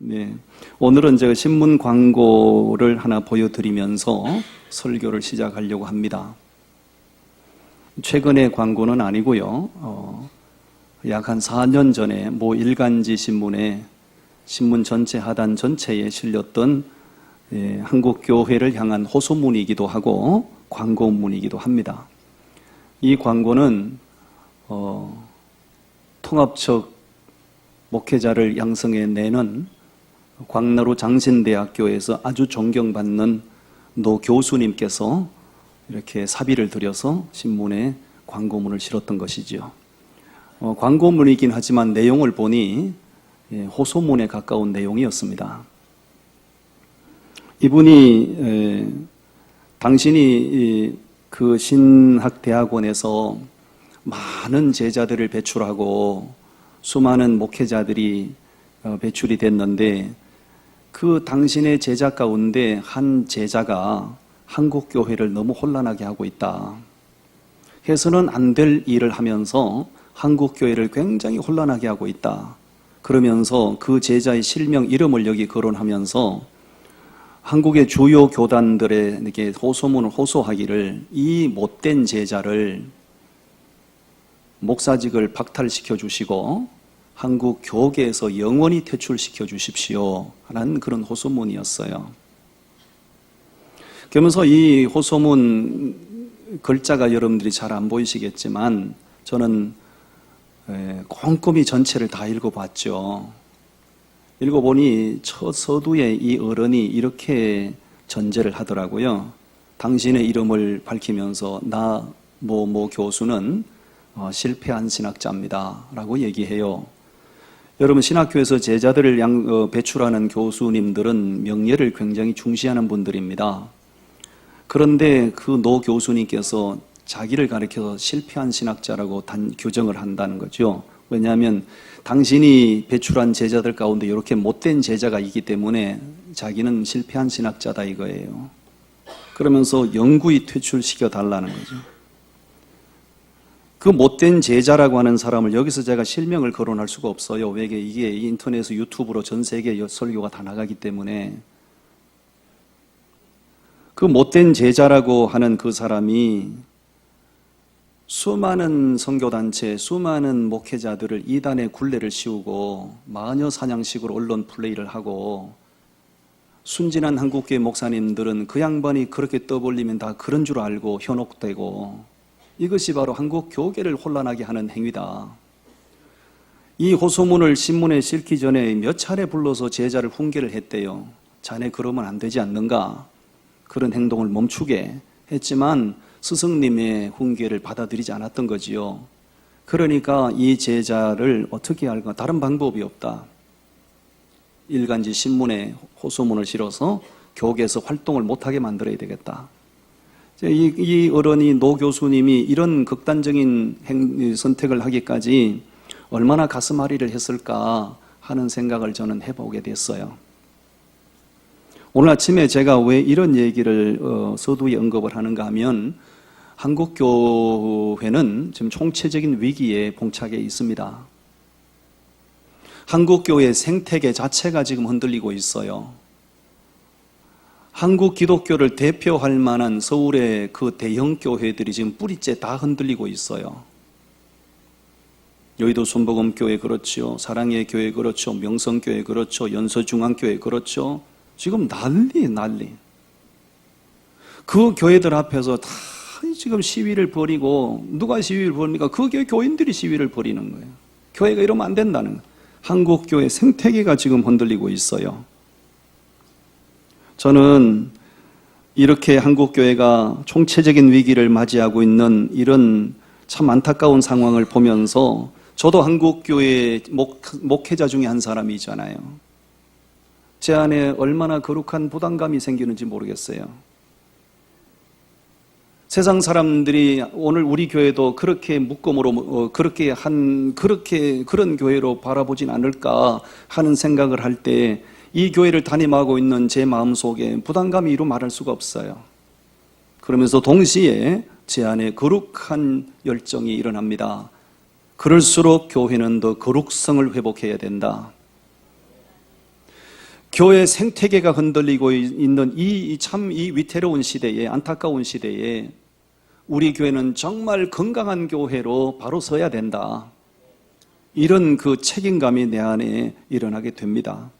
네. 오늘은 제가 신문 광고를 하나 보여드리면서 설교를 시작하려고 합니다. 최근의 광고는 아니고요. 약 한 4년 전에 모 일간지 신문에 신문 전체 하단 전체에 실렸던 한국 교회를 향한 호소문이기도 하고 광고문이기도 합니다. 이 광고는 통합적 목회자를 양성해 내는 광나루 장신대학교에서 아주 존경받는 노 교수님께서 이렇게 사비를 들여서 신문에 광고문을 실었던 것이죠. 광고문이긴 하지만 내용을 보니 호소문에 가까운 내용이었습니다. 이분이 당신이 그 신학대학원에서 많은 제자들을 배출하고 수많은 목회자들이 배출이 됐는데 그 당신의 제자 가운데 한 제자가 한국 교회를 너무 혼란하게 하고 있다. 해서는 안 될 일을 하면서 한국 교회를 굉장히 혼란하게 하고 있다. 그러면서 그 제자의 실명 이름을 여기 거론하면서 한국의 주요 교단들에게 호소문을 호소하기를 이 못된 제자를 목사직을 박탈시켜 주시고 한국 교계에서 영원히 퇴출시켜 주십시오 하는 그런 호소문이었어요. 그러면서 이 호소문 글자가 여러분들이 잘 안 보이시겠지만 저는 꼼꼼히 전체를 다 읽어봤죠. 읽어보니 첫 서두에 이 어른이 이렇게 전제를 하더라고요. 당신의 이름을 밝히면서 나 뭐 교수는 실패한 신학자입니다 라고 얘기해요. 여러분 신학교에서 제자들을 배출하는 교수님들은 명예를 굉장히 중시하는 분들입니다. 그런데 그 노 교수님께서 자기를 가리켜서 실패한 신학자라고 규정을 한다는 거죠. 왜냐하면 당신이 배출한 제자들 가운데 이렇게 못된 제자가 있기 때문에 자기는 실패한 신학자다 이거예요. 그러면서 영구히 퇴출시켜 달라는 거죠. 그 못된 제자라고 하는 사람을 여기서 제가 실명을 거론할 수가 없어요. 왜 이게 인터넷 유튜브로 전 세계 설교가 다 나가기 때문에. 그 못된 제자라고 하는 그 사람이 수많은 선교단체, 수많은 목회자들을 이단의 굴레를 씌우고 마녀 사냥식으로 언론 플레이를 하고 순진한 한국교회 목사님들은 그 양반이 그렇게 떠벌리면 다 그런 줄 알고 현혹되고 이것이 바로 한국 교계를 혼란하게 하는 행위다. 이 호소문을 신문에 실기 전에 몇 차례 불러서 제자를 훈계를 했대요. 자네 그러면 안 되지 않는가? 그런 행동을 멈추게 했지만 스승님의 훈계를 받아들이지 않았던 거지요. 그러니까 이 제자를 어떻게 할까? 다른 방법이 없다. 일간지 신문에 호소문을 실어서 교계에서 활동을 못하게 만들어야 되겠다. 이 어른이 노 교수님이 이런 극단적인 선택을 하기까지 얼마나 가슴앓이를 했을까 하는 생각을 저는 해보게 됐어요. 오늘 아침에 제가 왜 이런 얘기를 서두에 언급을 하는가 하면 한국교회는 지금 총체적인 위기에 봉착해 있습니다. 한국교회 생태계 자체가 지금 흔들리고 있어요. 한국 기독교를 대표할 만한 서울의 그 대형 교회들이 지금 뿌리째 다 흔들리고 있어요. 여의도 순복음교회 그렇죠. 사랑의 교회 그렇죠. 명성교회 그렇죠. 연서중앙교회 그렇죠. 지금 난리. 그 교회들 앞에서 다 지금 시위를 벌이고 누가 시위를 벌입니까? 그 교인들이 시위를 벌이는 거예요. 교회가 이러면 안 된다는 거예요. 한국교회 생태계가 지금 흔들리고 있어요. 저는 이렇게 한국교회가 총체적인 위기를 맞이하고 있는 이런 참 안타까운 상황을 보면서 저도 한국교회 목회자 중에 한 사람이잖아요. 제 안에 얼마나 거룩한 부담감이 생기는지 모르겠어요. 세상 사람들이 오늘 우리 교회도 그렇게 묶음으로 그런 교회로 바라보진 않을까 하는 생각을 할 때 이 교회를 담임하고 있는 제 마음속에 부담감이 이루 말할 수가 없어요. 그러면서 동시에 제 안에 거룩한 열정이 일어납니다. 그럴수록 교회는 더 거룩성을 회복해야 된다. 교회 생태계가 흔들리고 있는 이 위태로운 시대에, 안타까운 시대에 우리 교회는 정말 건강한 교회로 바로 서야 된다. 이런 그 책임감이 내 안에 일어나게 됩니다.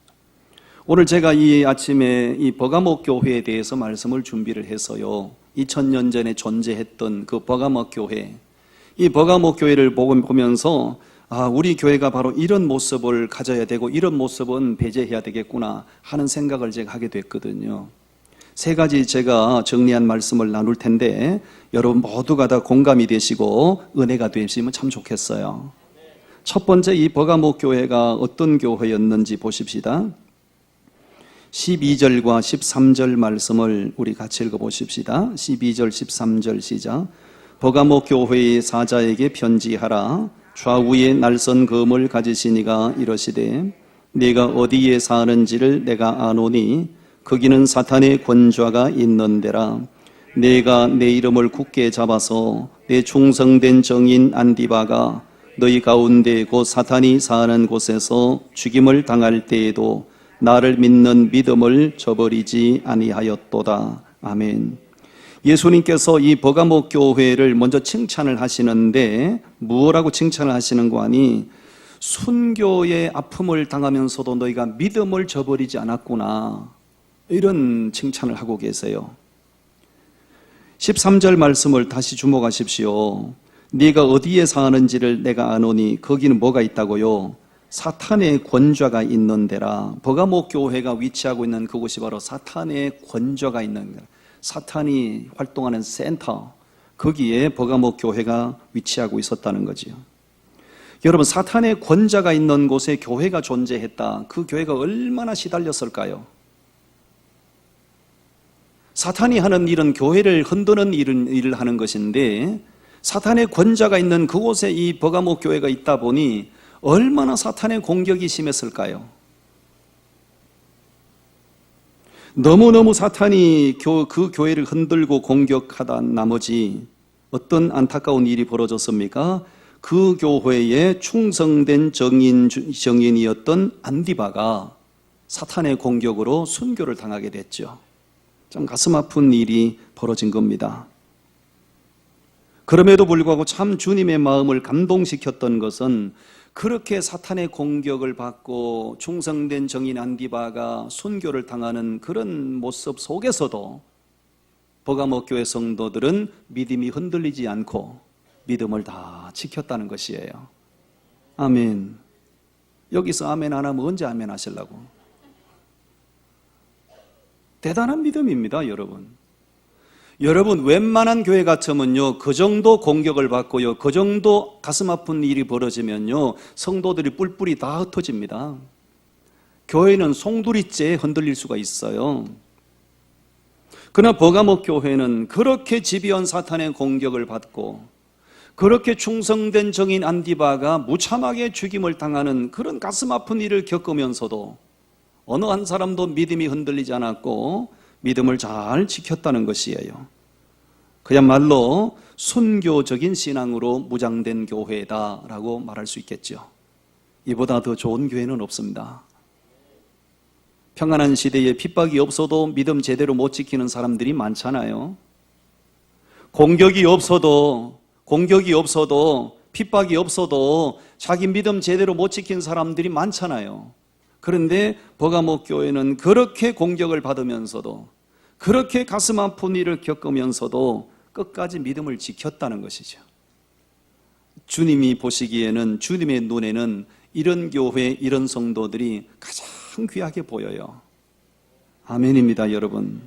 오늘 제가 이 아침에 이 버가목 교회에 대해서 말씀을 준비를 해서요, 2000년 전에 존재했던 그 버가목 교회, 이 버가목 교회를 보면서 우리 교회가 바로 이런 모습을 가져야 되고 이런 모습은 배제해야 되겠구나 하는 생각을 제가 하게 됐거든요. 세 가지 제가 정리한 말씀을 나눌 텐데 여러분 모두가 다 공감이 되시고 은혜가 되시면 참 좋겠어요. 첫 번째, 이 버가목 교회가 어떤 교회였는지 보십시다. 12절과 13절 말씀을 우리 같이 읽어보십시다. 12절 13절 시작. 버가목 교회의 사자에게 편지하라. 좌우에 날선 검을 가지시니가 이러시되 네가 어디에 사는지를 내가 아노니 거기는 사탄의 권좌가 있는 데라. 네가 내 이름을 굳게 잡아서 내 충성된 정인 안디바가 너희 가운데 곧 사탄이 사는 곳에서 죽임을 당할 때에도 나를 믿는 믿음을 저버리지 아니하였도다. 아멘. 예수님께서 이 버가목 교회를 먼저 칭찬을 하시는데 무엇라고 칭찬을 하시는 거 아니? 순교의 아픔을 당하면서도 너희가 믿음을 저버리지 않았구나, 이런 칭찬을 하고 계세요. 13절 말씀을 다시 주목하십시오. 네가 어디에 사는지를 내가 아노니 거기는 뭐가 있다고요? 사탄의 권좌가 있는 데라. 버가목 교회가 위치하고 있는 그곳이 바로 사탄의 권좌가 있는 데라. 사탄이 활동하는 센터, 거기에 버가목 교회가 위치하고 있었다는 거지요. 여러분, 사탄의 권좌가 있는 곳에 교회가 존재했다. 그 교회가 얼마나 시달렸을까요? 사탄이 하는 일은 교회를 흔드는 일을 하는 것인데 사탄의 권좌가 있는 그곳에 이 버가목 교회가 있다 보니 얼마나 사탄의 공격이 심했을까요? 너무너무 사탄이 그 교회를 흔들고 공격하다 나머지 어떤 안타까운 일이 벌어졌습니까? 그 교회에 충성된 정인이었던 안디바가 사탄의 공격으로 순교를 당하게 됐죠. 참 가슴 아픈 일이 벌어진 겁니다. 그럼에도 불구하고 참 주님의 마음을 감동시켰던 것은 그렇게 사탄의 공격을 받고 충성된 정인 안디바가 순교를 당하는 그런 모습 속에서도 버가목 교회 성도들은 믿음이 흔들리지 않고 믿음을 다 지켰다는 것이에요. 아멘. 여기서 아멘 안 하면 언제 아멘 하시려고? 대단한 믿음입니다, 여러분. 여러분, 웬만한 교회 같으면요, 그 정도 공격을 받고요, 그 정도 가슴 아픈 일이 벌어지면요, 성도들이 뿔뿔이 다 흩어집니다. 교회는 송두리째 흔들릴 수가 있어요. 그러나 버가목 교회는 그렇게 집요한 사탄의 공격을 받고 그렇게 충성된 정인 안디바가 무참하게 죽임을 당하는 그런 가슴 아픈 일을 겪으면서도 어느 한 사람도 믿음이 흔들리지 않았고 믿음을 잘 지켰다는 것이에요. 그야말로 순교적인 신앙으로 무장된 교회다라고 말할 수 있겠죠. 이보다 더 좋은 교회는 없습니다. 평안한 시대에 핍박이 없어도 믿음 제대로 못 지키는 사람들이 많잖아요. 공격이 없어도 핍박이 없어도 자기 믿음 제대로 못 지킨 사람들이 많잖아요. 그런데 버가목 교회는 그렇게 공격을 받으면서도 그렇게 가슴 아픈 일을 겪으면서도 끝까지 믿음을 지켰다는 것이죠. 주님이 보시기에는, 주님의 눈에는 이런 교회, 이런 성도들이 가장 귀하게 보여요. 아멘입니다, 여러분.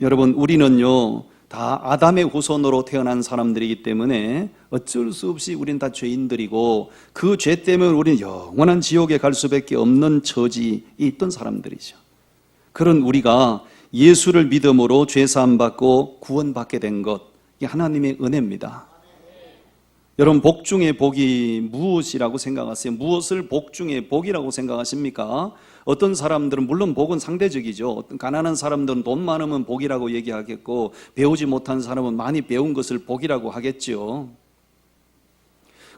여러분, 우리는요 다 아담의 후손으로 태어난 사람들이기 때문에 어쩔 수 없이 우린 다 죄인들이고 그 죄 때문에 우리는 영원한 지옥에 갈 수밖에 없는 처지에 있던 사람들이죠. 그런 우리가 예수를 믿음으로 죄사함 받고 구원받게 된 것, 이게 하나님의 은혜입니다. 여러분, 복 중에 복이 무엇이라고 생각하세요? 무엇을 복 중에 복이라고 생각하십니까? 어떤 사람들은, 물론 복은 상대적이죠. 어떤 가난한 사람들은 돈 많으면 복이라고 얘기하겠고 배우지 못한 사람은 많이 배운 것을 복이라고 하겠죠.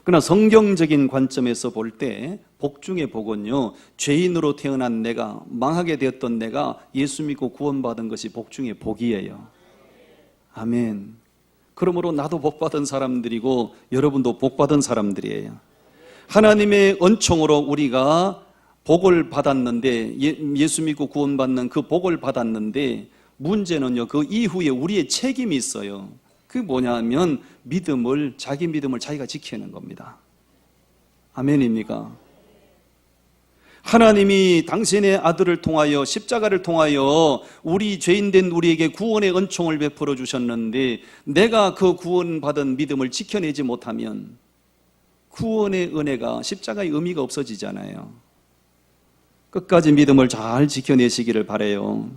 그러나 성경적인 관점에서 볼 때 복 중의 복은요, 죄인으로 태어난 내가, 망하게 되었던 내가 예수 믿고 구원받은 것이 복 중의 복이에요. 아멘. 그러므로 나도 복받은 사람들이고 여러분도 복받은 사람들이에요. 하나님의 은총으로 우리가 복을 받았는데, 예수 믿고 구원받는 그 복을 받았는데, 문제는요, 그 이후에 우리의 책임이 있어요. 그게 뭐냐면 자기 믿음을 자기가 지키는 겁니다. 아멘입니까? 하나님이 당신의 아들을 통하여, 십자가를 통하여 우리 죄인된 우리에게 구원의 은총을 베풀어 주셨는데, 내가 그 구원받은 믿음을 지켜내지 못하면 구원의 은혜가, 십자가의 의미가 없어지잖아요. 끝까지 믿음을 잘 지켜내시기를 바라요.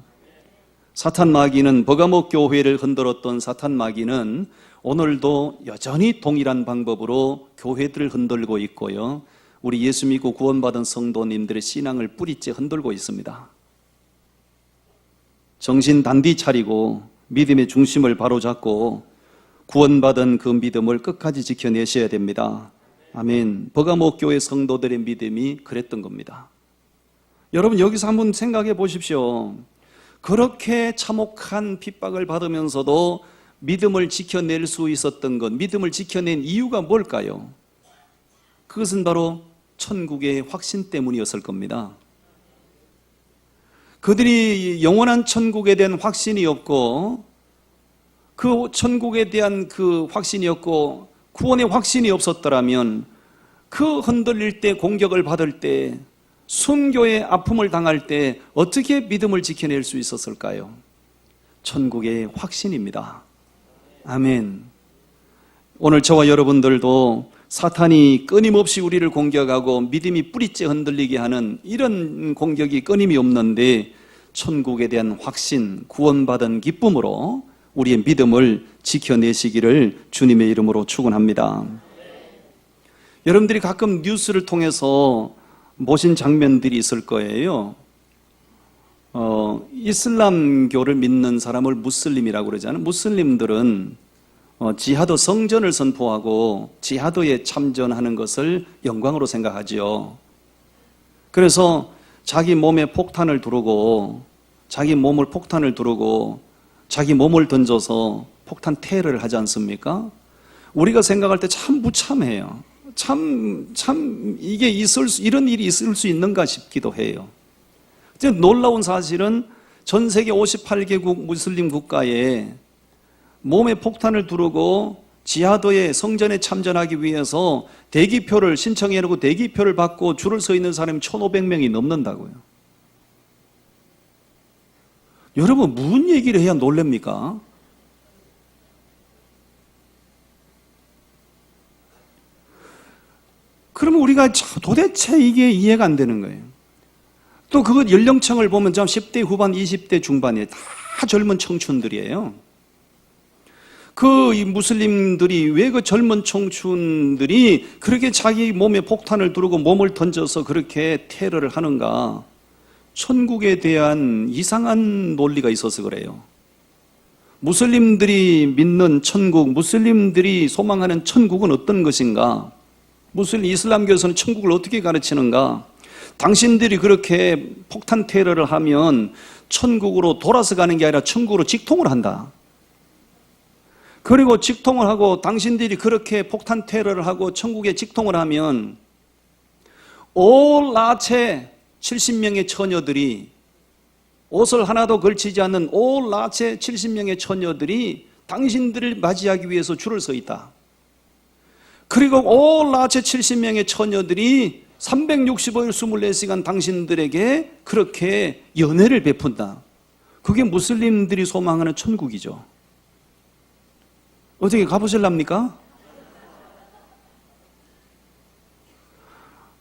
사탄 마귀는, 버가모 교회를 흔들었던 사탄 마귀는 오늘도 여전히 동일한 방법으로 교회들을 흔들고 있고요, 우리 예수 믿고 구원받은 성도님들의 신앙을 뿌리째 흔들고 있습니다. 정신 단디 차리고 믿음의 중심을 바로잡고 구원받은 그 믿음을 끝까지 지켜내셔야 됩니다. 아멘. 버가모 교회 성도들의 믿음이 그랬던 겁니다. 여러분, 여기서 한번 생각해 보십시오. 그렇게 참혹한 핍박을 받으면서도 믿음을 지켜낼 수 있었던 것, 믿음을 지켜낸 이유가 뭘까요? 그것은 바로 천국의 확신 때문이었을 겁니다. 그들이 영원한 천국에 대한 확신이 없고, 그 천국에 대한 그 확신이 없고 구원의 확신이 없었더라면, 그 흔들릴 때, 공격을 받을 때, 순교의 아픔을 당할 때 어떻게 믿음을 지켜낼 수 있었을까요? 천국의 확신입니다. 아멘. 오늘 저와 여러분들도 사탄이 끊임없이 우리를 공격하고 믿음이 뿌리째 흔들리게 하는 이런 공격이 끊임이 없는데, 천국에 대한 확신, 구원받은 기쁨으로 우리의 믿음을 지켜내시기를 주님의 이름으로 축원합니다. 여러분들이 가끔 뉴스를 통해서 보신 장면들이 있을 거예요. 이슬람교를 믿는 사람을 무슬림이라고 그러잖아요. 무슬림들은 지하드 성전을 선포하고 지하드에 참전하는 것을 영광으로 생각하지요. 그래서 자기 몸에 폭탄을 두르고, 자기 몸을 던져서 폭탄 테러를 하지 않습니까? 우리가 생각할 때 참 무참해요. 이게 이런 일이 있을 수 있는가 싶기도 해요. 놀라운 사실은 전 세계 58개국 무슬림 국가에 몸에 폭탄을 두르고 지하드의 성전에 참전하기 위해서 대기표를 신청해놓고 대기표를 받고 줄을 서 있는 사람이 1,500명이 넘는다고요. 여러분, 무슨 얘기를 해야 놀랍니까? 그러면 우리가 도대체 이게 이해가 안 되는 거예요. 또 그 연령층을 보면 10대 후반, 20대 중반에 다 젊은 청춘들이에요. 그 무슬림들이 왜 그 젊은 청춘들이 그렇게 자기 몸에 폭탄을 두르고 몸을 던져서 그렇게 테러를 하는가? 천국에 대한 이상한 논리가 있어서 그래요. 무슬림들이 믿는 천국, 무슬림들이 소망하는 천국은 어떤 것인가? 이슬람교에서는 천국을 어떻게 가르치는가? 당신들이 그렇게 폭탄 테러를 하면 천국으로 돌아서 가는 게 아니라 천국으로 직통을 한다. 그리고 직통을 하고, 당신들이 그렇게 폭탄 테러를 하고 천국에 직통을 하면 올 나체 70명의 처녀들이, 옷을 하나도 걸치지 않는 올 나체 70명의 처녀들이 당신들을 맞이하기 위해서 줄을 서 있다. 그리고 올 나체 70명의 처녀들이 365일 24시간 당신들에게 그렇게 연애를 베푼다. 그게 무슬림들이 소망하는 천국이죠. 어떻게 가보실랍니까?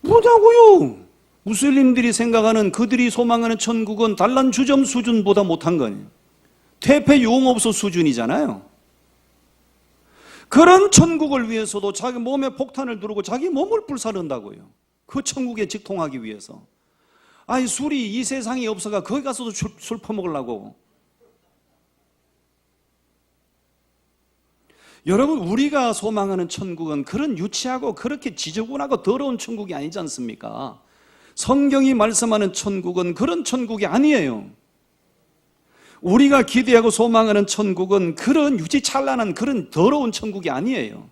뭐냐고요? 무슬림들이 생각하는, 그들이 소망하는 천국은 단란 주점 수준보다 못한 거예요. 퇴폐 용업소 수준이잖아요. 그런 천국을 위해서도 자기 몸에 폭탄을 두르고 자기 몸을 불사른다고요. 그 천국에 직통하기 위해서. 아니, 술이 이 세상에 없어가 거기 가서도 술 퍼먹으려고. 여러분, 우리가 소망하는 천국은 그런 유치하고 그렇게 지저분하고 더러운 천국이 아니지 않습니까? 성경이 말씀하는 천국은 그런 천국이 아니에요. 우리가 기대하고 소망하는 천국은 그런 유치찬란한 그런 더러운 천국이 아니에요.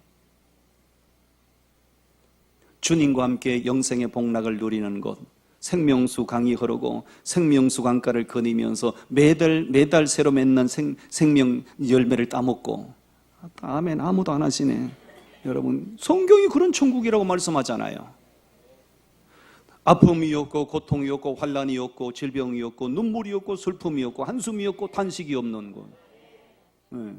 주님과 함께 영생의 복락을 누리는 곳, 생명수 강이 흐르고 생명수 강가를 거니면서 매달 새로 맺는 생명 열매를 따먹고. 아멘. 아무도 안 하시네. 여러분, 성경이 그런 천국이라고 말씀하잖아요. 아픔이 없고 고통이 없고 환난이 없고 질병이 없고 눈물이 없고 슬픔이 없고 한숨이 없고 탄식이 없는 곳. 네.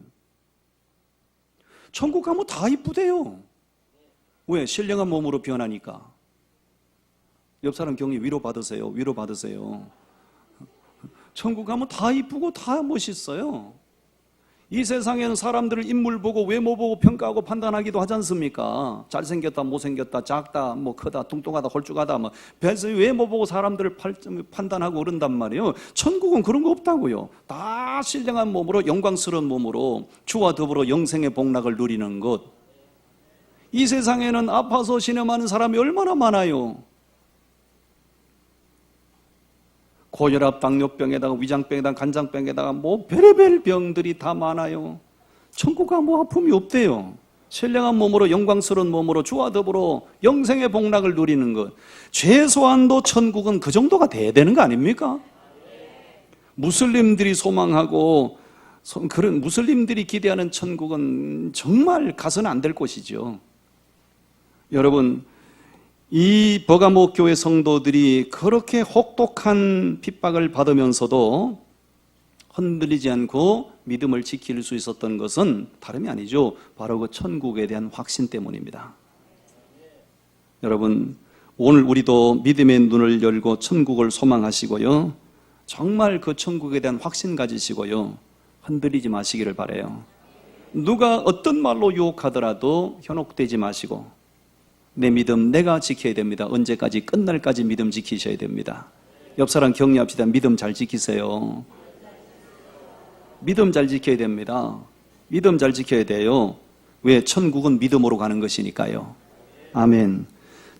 천국 가면 다 이쁘대요. 왜? 신령한 몸으로 변하니까. 옆 사람 격리 위로 받으세요. 위로 받으세요. 천국 가면 다 이쁘고 다 멋있어요. 이 세상에는 사람들을 인물 보고 외모 보고 평가하고 판단하기도 하지 않습니까? 잘생겼다 못생겼다 작다 뭐 크다 뚱뚱하다 홀쭉하다 뭐 외모 보고 사람들을 판단하고 그런단 말이에요. 천국은 그런 거 없다고요. 다 신령한 몸으로 영광스러운 몸으로 주와 더불어 영생의 복락을 누리는 것. 이 세상에는 아파서 신음하는 사람이 얼마나 많아요. 고혈압, 당뇨병에다가 위장병에다가 간장병에다가 뭐 별의별 병들이 다 많아요. 천국 가면 뭐 아픔이 없대요. 신령한 몸으로 영광스러운 몸으로 주와 더불어 영생의 복락을 누리는 것. 최소한도 천국은 그 정도가 돼야 되는 거 아닙니까? 무슬림들이 소망하고 그런 무슬림들이 기대하는 천국은 정말 가서는 안 될 곳이죠. 여러분, 이 버가모 교회 성도들이 그렇게 혹독한 핍박을 받으면서도 흔들리지 않고 믿음을 지킬 수 있었던 것은 다름이 아니죠. 바로 그 천국에 대한 확신 때문입니다. 여러분, 오늘 우리도 믿음의 눈을 열고 천국을 소망하시고요. 정말 그 천국에 대한 확신 가지시고요. 흔들리지 마시기를 바라요. 누가 어떤 말로 유혹하더라도 현혹되지 마시고 내 믿음 내가 지켜야 됩니다. 언제까지? 끝날까지 믿음 지키셔야 됩니다. 옆 사람 격려합시다. 믿음 잘 지키세요. 믿음 잘 지켜야 됩니다. 믿음 잘 지켜야 돼요. 왜? 천국은 믿음으로 가는 것이니까요. 아멘.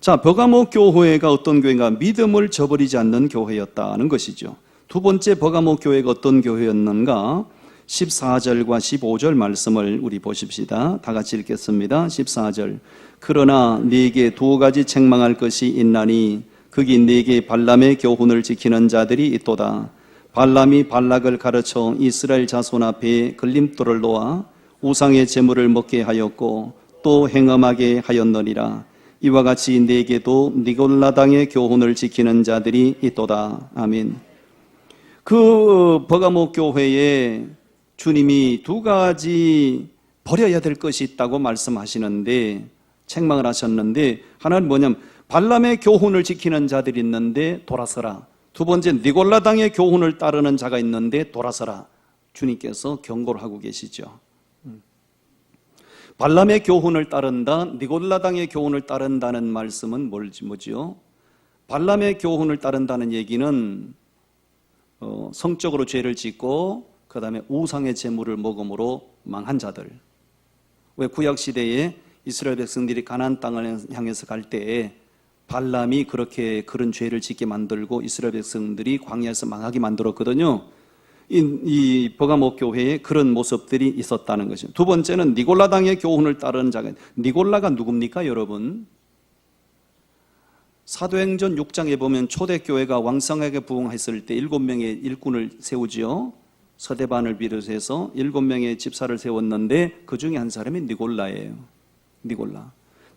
자, 버가모 교회가 어떤 교회인가? 믿음을 저버리지 않는 교회였다는 것이죠. 두 번째 버가모 교회가 어떤 교회였는가? 14절과 15절 말씀을 우리 보십시다. 다 같이 읽겠습니다. 14절. 그러나 네게 두 가지 책망할 것이 있나니 그기 네게 발람의 교훈을 지키는 자들이 있도다. 발람이 발락을 가르쳐 이스라엘 자손 앞에 걸림돌을 놓아 우상의 제물을 먹게 하였고 또 행음하게 하였느니라. 이와 같이 네게도 니골라당의 교훈을 지키는 자들이 있도다. 아멘. 그 버가모 교회에 주님이 두 가지 버려야 될 것이 있다고 말씀하시는데 책망을 하셨는데 하나는 뭐냐면 발람의 교훈을 지키는 자들이 있는데 돌아서라. 두 번째 니골라당의 교훈을 따르는 자가 있는데 돌아서라. 주님께서 경고를 하고 계시죠. 발람의 교훈을 따른다, 니골라당의 교훈을 따른다는 말씀은 뭐지요? 발람의 교훈을 따른다는 얘기는 성적으로 죄를 짓고 그 다음에 우상의 제물을 먹음으로 망한 자들. 왜 구약시대에 이스라엘 백성들이 가나안 땅을 향해서 갈 때에 발람이 그런 죄를 짓게 만들고 이스라엘 백성들이 광야에서 망하게 만들었거든요. 이 버가모 교회에 그런 모습들이 있었다는 것이죠. 두 번째는 니골라당의 교훈을 따르는 자가, 니골라가 누굽니까 여러분? 사도행전 6장에 보면 초대교회가 왕성하게 부흥했을 때 7명의 일꾼을 세우지요. 서대반을 비롯해서 7명의 집사를 세웠는데 그 중에 한 사람이 니골라예요.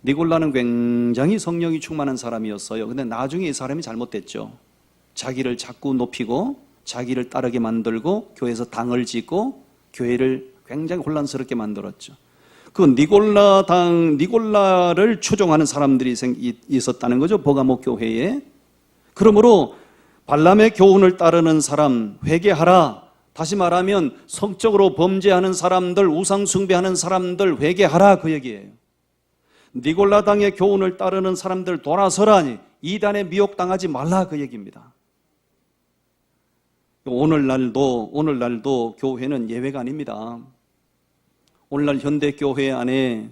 니골라는 굉장히 성령이 충만한 사람이었어요. 근데 나중에 이 사람이 잘못됐죠. 자기를 자꾸 높이고 자기를 따르게 만들고 교회에서 당을 짓고 교회를 굉장히 혼란스럽게 만들었죠. 그 니골라를 추종하는 사람들이 있었다는 거죠. 버가모 교회에. 그러므로 발람의 교훈을 따르는 사람 회개하라. 다시 말하면 성적으로 범죄하는 사람들, 우상 숭배하는 사람들 회개하라 그 얘기예요. 니골라당의 교훈을 따르는 사람들 돌아서라니 이단에 미혹당하지 말라 그 얘기입니다. 오늘날도 교회는 예외가 아닙니다. 오늘날 현대교회 안에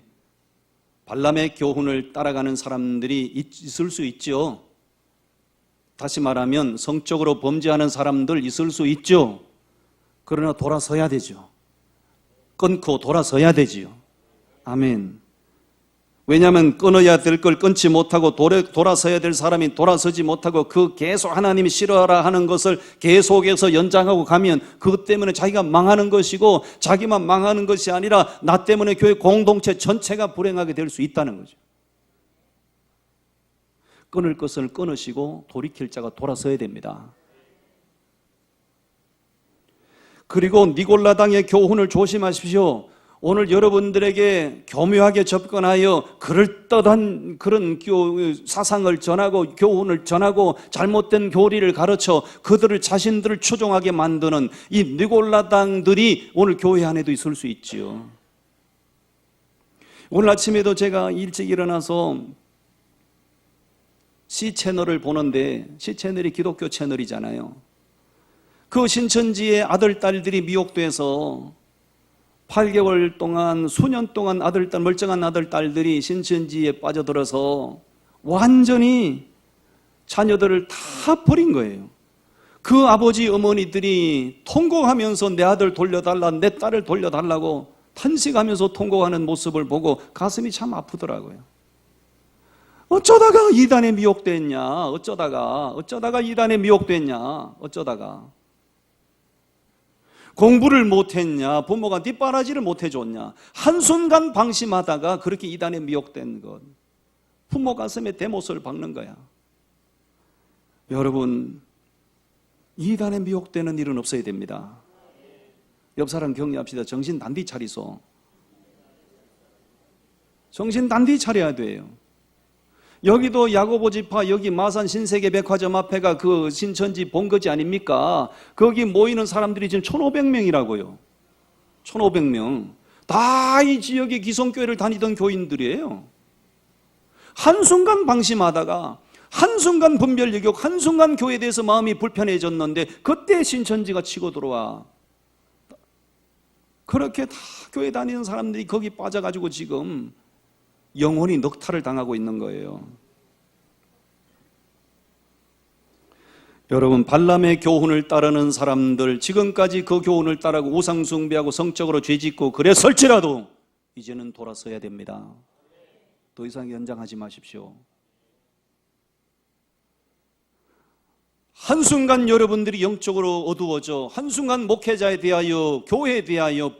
발람의 교훈을 따라가는 사람들이 있을 수 있죠. 다시 말하면 성적으로 범죄하는 사람들 있을 수 있죠. 그러나 돌아서야 되죠. 끊고 돌아서야 되지요. 아멘. 왜냐하면 끊어야 될 걸 끊지 못하고 돌아서야 될 사람이 돌아서지 못하고 그 계속 하나님이 싫어하라 하는 것을 계속해서 연장하고 가면 그것 때문에 자기가 망하는 것이고, 자기만 망하는 것이 아니라 나 때문에 교회 공동체 전체가 불행하게 될 수 있다는 거죠. 끊을 것을 끊으시고 돌이킬 자가 돌아서야 됩니다. 그리고 니골라당의 교훈을 조심하십시오. 오늘 여러분들에게 교묘하게 접근하여 그럴듯한 그런 사상을 전하고 교훈을 전하고 잘못된 교리를 가르쳐 그들을 자신들을 추종하게 만드는 이 니골라당들이 오늘 교회 안에도 있을 수 있지요. 오늘 아침에도 제가 일찍 일어나서 C채널을 보는데, C채널이 기독교 채널이잖아요. 그 신천지의 아들, 딸들이 미혹돼서 8개월 동안, 수년 동안 멀쩡한 아들, 딸들이 신천지에 빠져들어서 완전히 자녀들을 다 버린 거예요. 그 아버지, 어머니들이 통곡하면서 내 아들 돌려달라, 내 딸을 돌려달라고 탄식하면서 통곡하는 모습을 보고 가슴이 참 아프더라고요. 어쩌다가 이단에 미혹됐냐? 어쩌다가 이단에 미혹됐냐? 어쩌다가 공부를 못했냐? 부모가 뒷바라지를 못해줬냐? 한순간 방심하다가 그렇게 이단에 미혹된 것, 부모 가슴에 대못을 박는 거야. 여러분, 이단에 미혹되는 일은 없어야 됩니다. 옆 사람 격려합시다. 정신 단디 차리소. 정신 단디 차려야 돼요. 여기도 야고보 지파, 여기 마산 신세계 백화점 앞에가 그 신천지 본거지 아닙니까? 거기 모이는 사람들이 지금 1,500명이라고요. 1,500명. 다 이 지역의 기성교회를 다니던 교인들이에요. 한순간 방심하다가, 한순간 분별력욕, 한순간 교회에 대해서 마음이 불편해졌는데 그때 신천지가 치고 들어와. 그렇게 다 교회 다니는 사람들이 거기 빠져가지고 지금 영혼이 넉탈을 당하고 있는 거예요. 여러분, 발람의 교훈을 따르는 사람들, 지금까지 그 교훈을 따르고 우상 숭배하고 성적으로 죄짓고 그랬을지라도 이제는 돌아서야 됩니다. 더 이상 연장하지 마십시오. 한순간 여러분들이 영적으로 어두워져 한순간 목회자에 대하여, 교회에 대하여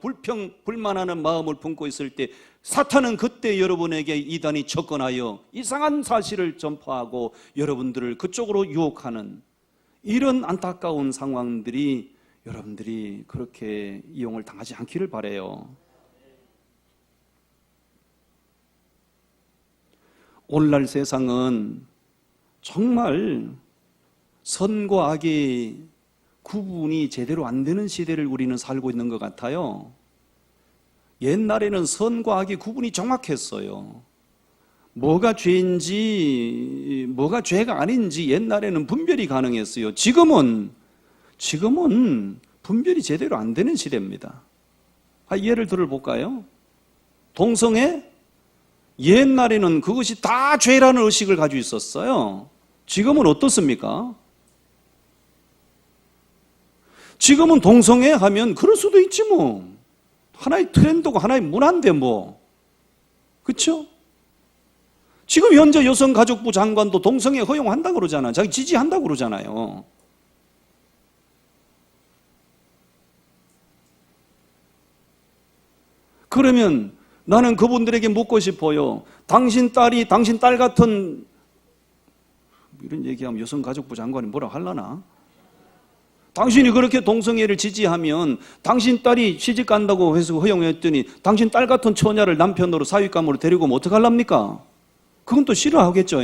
불만하는 마음을 품고 있을 때 사탄은 그때 여러분에게 이단이 접근하여 이상한 사실을 전파하고 여러분들을 그쪽으로 유혹하는 이런 안타까운 상황들이, 여러분들이 그렇게 이용을 당하지 않기를 바라요. 오늘날 세상은 정말 선과 악의 구분이 제대로 안 되는 시대를 우리는 살고 있는 것 같아요. 옛날에는 선과 악의 구분이 정확했어요. 뭐가 죄인지 뭐가 죄가 아닌지 옛날에는 분별이 가능했어요. 지금은 분별이 제대로 안 되는 시대입니다. 예를 들어볼까요? 동성애? 옛날에는 그것이 다 죄라는 의식을 가지고 있었어요. 지금은 어떻습니까? 지금은 동성애 하면 그럴 수도 있지 뭐. 하나의 트렌드고 하나의 문화인데 뭐. 그렇죠? 지금 현재 여성가족부 장관도 동성애 허용한다고 그러잖아요. 자기 지지한다고 그러잖아요. 그러면 나는 그분들에게 묻고 싶어요. 당신 딸이 당신 딸 같은, 이런 얘기하면 여성가족부 장관이 뭐라 하려나? 당신이 그렇게 동성애를 지지하면 당신 딸이 시집 간다고 해서 허용했더니 당신 딸 같은 처녀를 남편으로 사윗감으로 데리고 오면 어떡하랍니까? 그건 또 싫어하겠죠.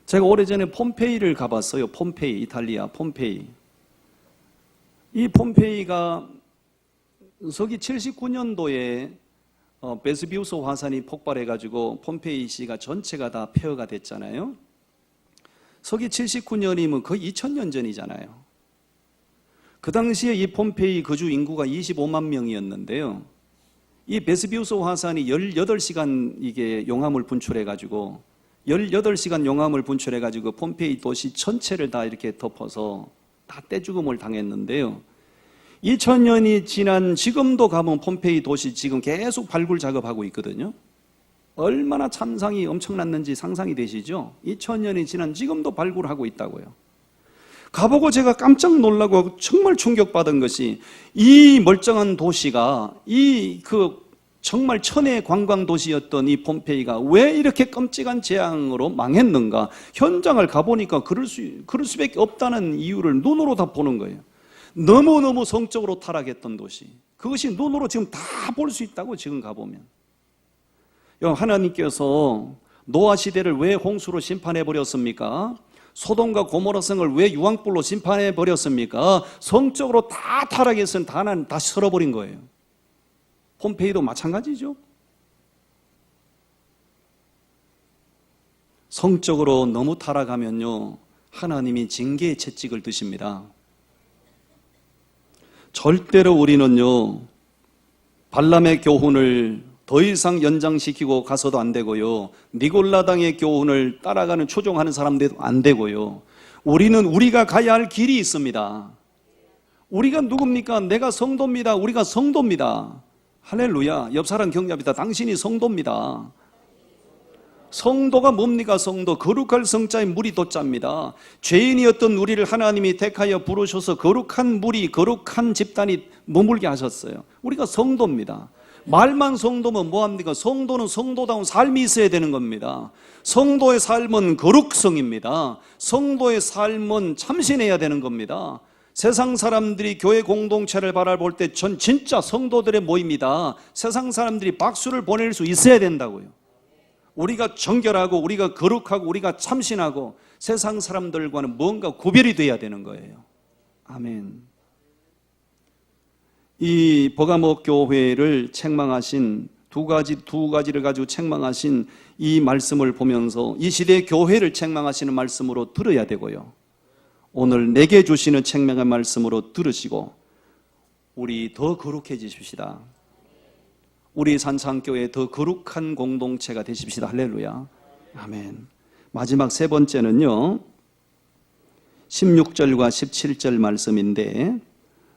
제가 오래전에 폼페이를 가봤어요. 폼페이, 이탈리아 폼페이. 이 폼페이가 서기 79년도에 베스비우스 화산이 폭발해가지고 폼페이시가 전체가 다 폐허가 됐잖아요. 서기 79년이면 거의 2000년 전이잖아요. 그 당시에 이 폼페이 거주 인구가 25만 명이었는데요. 이 베스비우스 화산이 18시간 이게 용암을 분출해가지고 18시간 용암을 분출해가지고 폼페이 도시 전체를 다 이렇게 덮어서 다 떼죽음을 당했는데요. 2000년이 지난 지금도 가면 폼페이 도시 지금 계속 발굴 작업하고 있거든요. 얼마나 참상이 엄청났는지 상상이 되시죠? 2000년이 지난 지금도 발굴하고 있다고요. 가보고 제가 깜짝 놀라고 정말 충격받은 것이 이 멀쩡한 도시가 정말 천혜의 관광 도시였던 이 폼페이가 왜 이렇게 끔찍한 재앙으로 망했는가? 현장을 가보니까 그럴 수밖에 없다는 이유를 눈으로 다 보는 거예요. 너무너무 성적으로 타락했던 도시. 그것이 눈으로 지금 다 볼 수 있다고 지금 가보면. 하나님께서 노아 시대를 왜 홍수로 심판해 버렸습니까? 소돔과 고모라 성을 왜 유황불로 심판해 버렸습니까? 성적으로 다 타락해서 다 쓸어버린 거예요. 폼페이도 마찬가지죠. 성적으로 너무 타락하면요, 하나님이 징계의 채찍을 드십니다. 절대로 우리는요, 발람의 교훈을 더 이상 연장시키고 가서도 안 되고요, 니골라당의 교훈을 따라가는 추종하는 사람들도 안 되고요. 우리는 우리가 가야 할 길이 있습니다. 우리가 누굽니까? 내가 성도입니다. 우리가 성도입니다. 할렐루야. 옆 사람 격려합니다. 당신이 성도입니다. 성도가 뭡니까? 성도, 거룩할 성자의 물이 돛자입니다. 죄인이었던 우리를 하나님이 택하여 부르셔서 거룩한 물이, 거룩한 집단이 머물게 하셨어요. 우리가 성도입니다. 말만 성도면 뭐합니까? 성도는 성도다운 삶이 있어야 되는 겁니다. 성도의 삶은 거룩성입니다. 성도의 삶은 참신해야 되는 겁니다. 세상 사람들이 교회 공동체를 바라볼 때 전 진짜 성도들의 모임이다. 세상 사람들이 박수를 보낼 수 있어야 된다고요. 우리가 정결하고 우리가 거룩하고 우리가 참신하고 세상 사람들과는 뭔가 구별이 돼야 되는 거예요. 아멘. 이 버가모 교회를 책망하신 두 가지를 가지고 책망하신 이 말씀을 보면서 이 시대의 교회를 책망하시는 말씀으로 들어야 되고요, 오늘 내게 주시는 책망의 말씀으로 들으시고 우리 더 거룩해지십시다. 우리 산상교회 더 거룩한 공동체가 되십시다. 할렐루야. 아멘. 마지막 세 번째는요, 16절과 17절 말씀인데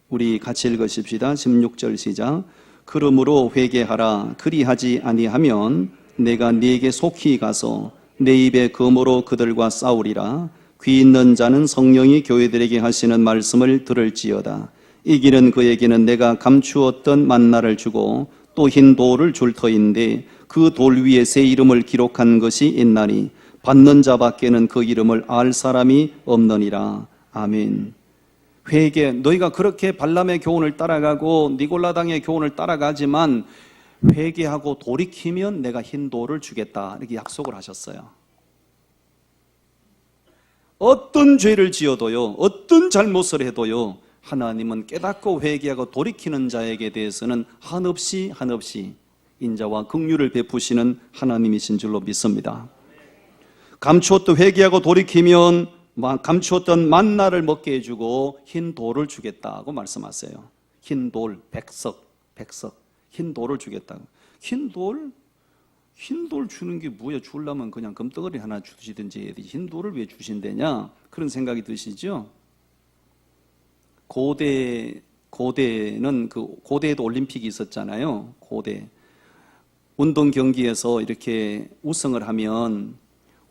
우리 같이 읽으십시다. 16절 시작. 그러므로 회개하라. 그리하지 아니하면 내가 네게 속히 가서 내 입의 검으로 그들과 싸우리라. 귀 있는 자는 성령이 교회들에게 하시는 말씀을 들을지어다. 이기는 그에게는 내가 감추었던 만나를 주고 또 흰 돌을 줄 터인데 그 돌 위에 새 이름을 기록한 것이 있나니 받는 자밖에는 그 이름을 알 사람이 없느니라. 아멘. 회개, 너희가 그렇게 발람의 교훈을 따라가고 니골라당의 교훈을 따라가지만 회개하고 돌이키면 내가 흰 돌을 주겠다, 이렇게 약속을 하셨어요. 어떤 죄를 지어도요, 어떤 잘못을 해도요, 하나님은 깨닫고 회개하고 돌이키는 자에게 대해서는 한없이 인자와 긍휼을 베푸시는 하나님이신 줄로 믿습니다. 감추었던 회개하고 돌이키면 감추었던 만나를 먹게 해주고 흰 돌을 주겠다고 말씀하세요. 흰 돌, 백석, 흰 돌을 주겠다고. 흰 돌 주는 게 뭐야? 주려면 그냥 금덩어리 하나 주시든지 해야 되지, 흰 돌을 왜 주신대냐? 그런 생각이 드시죠? 고대는 고대에도 올림픽이 있었잖아요. 고대 운동 경기에서 이렇게 우승을 하면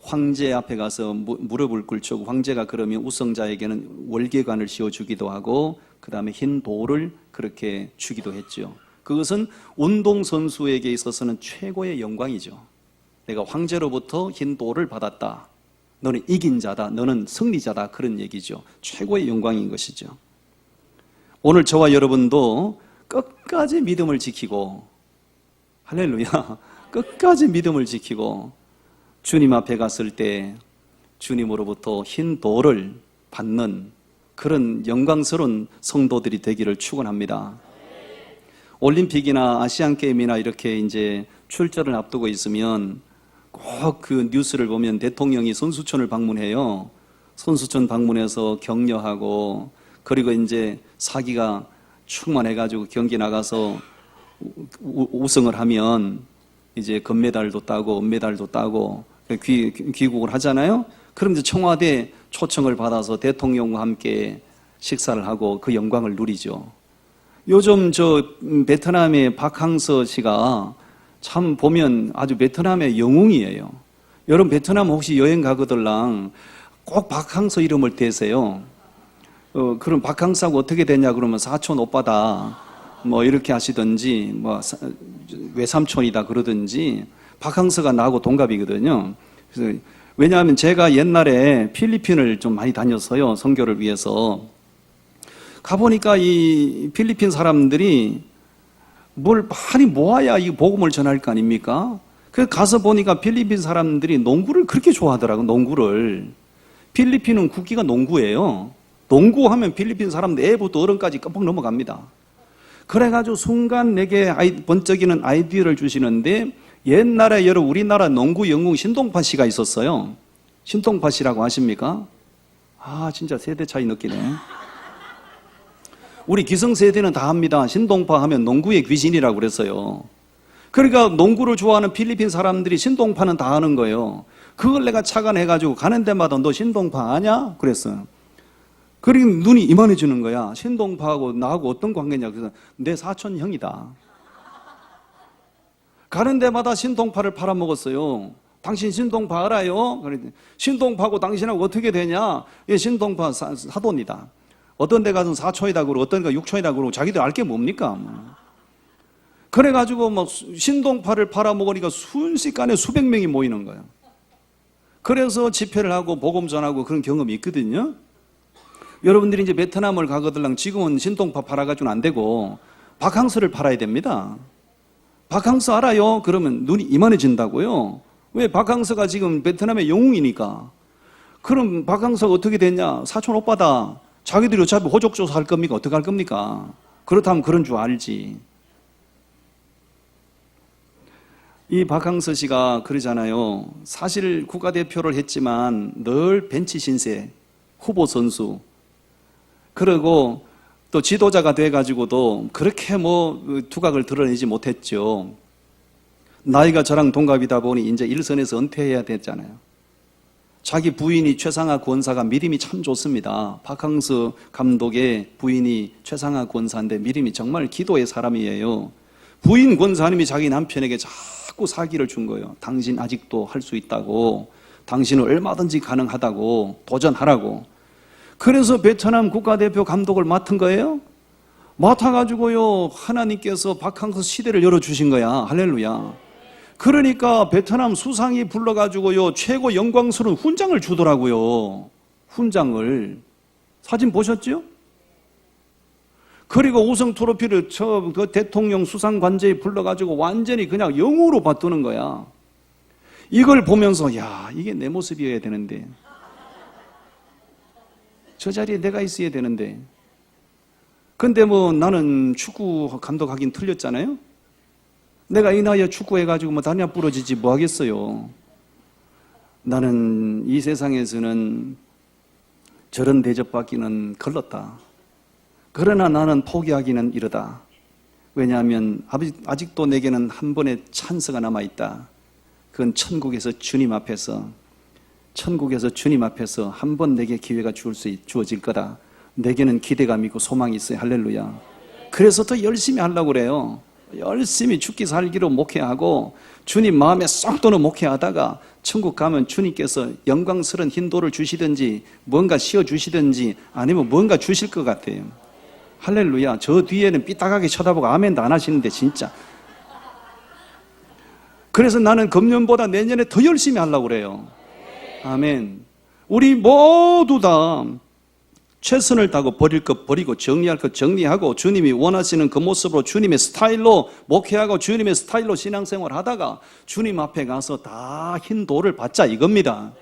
황제 앞에 가서 무릎을 꿇고 황제가 그러면 우승자에게는 월계관을 씌워주기도 하고 그 다음에 흰 돌을 그렇게 주기도 했죠. 그것은 운동선수에게 있어서는 최고의 영광이죠. 내가 황제로부터 흰 돌을 받았다. 너는 이긴 자다. 너는 승리자다. 그런 얘기죠. 최고의 영광인 것이죠. 오늘 저와 여러분도 끝까지 믿음을 지키고, 할렐루야, 끝까지 믿음을 지키고 주님 앞에 갔을 때 주님으로부터 흰 돌을 받는 그런 영광스러운 성도들이 되기를 축원합니다. 올림픽이나 아시안게임이나 이렇게 이제 출전을 앞두고 있으면 꼭 그 뉴스를 보면 대통령이 선수촌을 방문해요. 선수촌 방문해서 격려하고, 그리고 이제 사기가 충만해가지고 경기 나가서 우승을 하면 이제 금메달도 따고 은메달도 따고 귀국을 하잖아요. 그럼 이제 청와대 초청을 받아서 대통령과 함께 식사를 하고 그 영광을 누리죠. 요즘 저 베트남의 박항서 씨가 참 보면 아주 베트남의 영웅이에요. 여러분 베트남 혹시 여행 가거들랑 꼭 박항서 이름을 대세요. 그럼 박항서하고 어떻게 되냐 그러면 사촌 오빠다 뭐 이렇게 하시든지 뭐 외삼촌이다 그러든지, 박항서가 나하고 동갑이거든요. 그래서 왜냐하면 제가 옛날에 필리핀을 좀 많이 다녔어요. 선교를 위해서. 가보니까 이 필리핀 사람들이 뭘 많이 모아야 이 복음을 전할 거 아닙니까? 그래서 가서 보니까 필리핀 사람들이 농구를 그렇게 좋아하더라고요. 농구를. 필리핀은 국기가 농구예요. 농구하면 필리핀 사람들 애부터 어른까지 깜빡 넘어갑니다. 그래가지고 순간 내게 번쩍이는 아이디어를 주시는데, 옛날에 여러분 우리나라 농구 영웅 신동파 씨가 있었어요. 신동파 씨라고 아십니까? 아 진짜 세대 차이 느끼네. 우리 기성세대는 다 합니다. 신동파 하면 농구의 귀신이라고 그랬어요. 그러니까 농구를 좋아하는 필리핀 사람들이 신동파는 다 아는 거예요. 그걸 내가 착안해가지고 가는 데마다 너 신동파 아냐? 그랬어요. 그리고 눈이 이만해지는 거야. 신동파하고 나하고 어떤 관계냐? 그래서 내 사촌 형이다. 가는 데마다 신동파를 팔아먹었어요. 당신 신동파 알아요? 그랬더니 신동파하고 당신하고 어떻게 되냐? 예, 신동파 사돈이다. 어떤 데 가서 사촌이다 그러고 어떤 데가 육촌이다 그러고 자기들 알 게 뭡니까? 그래가지고 뭐 신동파를 팔아먹으니까 순식간에 수백 명이 모이는 거예요. 그래서 집회를 하고 복음 전하고 그런 경험이 있거든요. 여러분들이 이제 베트남을 가거들랑 지금은 신동파 팔아가지고는 안 되고 박항서를 팔아야 됩니다. 박항서 알아요? 그러면 눈이 이만해진다고요. 왜? 박항서가 지금 베트남의 영웅이니까. 그럼 박항서가 어떻게 됐냐? 사촌 오빠다. 자기들이 어차피 호적조사 할 겁니까? 어떻게 할 겁니까? 그렇다면 그런 줄 알지. 이 박항서 씨가 그러잖아요. 사실 국가대표를 했지만 늘 벤치 신세, 후보 선수, 그리고 또 지도자가 돼가지고도 그렇게 뭐 두각을 드러내지 못했죠. 나이가 저랑 동갑이다 보니 이제 일선에서 은퇴해야 됐잖아요. 자기 부인이 최상화 권사가 믿음이 참 좋습니다. 박항서 감독의 부인이 최상화 권사인데 믿음이 정말 기도의 사람이에요. 부인 권사님이 자기 남편에게 자꾸 사기를 준 거예요. 당신 아직도 할 수 있다고, 당신은 얼마든지 가능하다고, 도전하라고. 그래서 베트남 국가대표 감독을 맡은 거예요. 맡아가지고요, 하나님께서 박항서 시대를 열어주신 거야. 할렐루야. 그러니까 베트남 수상이 불러가지고요, 최고 영광스러운 훈장을 주더라고요. 훈장을. 사진 보셨죠? 그리고 우승 트로피를 그 대통령 수상 관제에 불러가지고 완전히 그냥 영웅으로 받드는 거야. 이걸 보면서 야, 이게 내 모습이어야 되는데, 저 자리에 내가 있어야 되는데. 근데 뭐 나는 축구 감독하긴 틀렸잖아요. 내가 이 나이에 축구해가지고 뭐 다리나 부러지지 뭐 하겠어요. 나는 이 세상에서는 저런 대접받기는 걸렀다. 그러나 나는 포기하기는 이르다. 왜냐하면 아직도 내게는 한 번의 찬스가 남아있다. 그건 천국에서 주님 앞에서 한 번 내게 기회가 주어질 거다. 내게는 기대감이 있고 소망이 있어요. 할렐루야. 그래서 더 열심히 하려고 그래요. 열심히 죽기 살기로 목회하고 주님 마음에 쏙 드는 목회하다가 천국 가면 주님께서 영광스러운 힌도를 주시든지 뭔가 씌워주시든지 아니면 뭔가 주실 것 같아요. 할렐루야. 저 뒤에는 삐딱하게 쳐다보고 아멘도 안 하시는데 진짜. 그래서 나는 금년보다 내년에 더 열심히 하려고 그래요. 아멘. 우리 모두 다 최선을 다하고 버릴 것 버리고 정리할 것 정리하고 주님이 원하시는 그 모습으로 주님의 스타일로 목회하고 주님의 스타일로 신앙생활 하다가 주님 앞에 가서 다 흰 돌을 받자 이겁니다.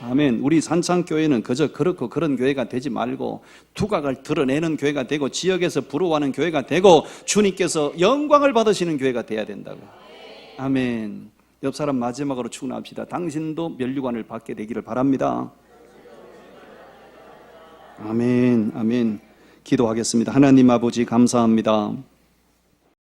아멘. 우리 산창교회는 그저 그렇고 그런 교회가 되지 말고 두각을 드러내는 교회가 되고 지역에서 부러워하는 교회가 되고 주님께서 영광을 받으시는 교회가 돼야 된다고. 아멘. 옆 사람 마지막으로 축원합시다. 당신도 면류관을 받게 되기를 바랍니다. 아멘, 아멘. 기도하겠습니다. 하나님 아버지 감사합니다.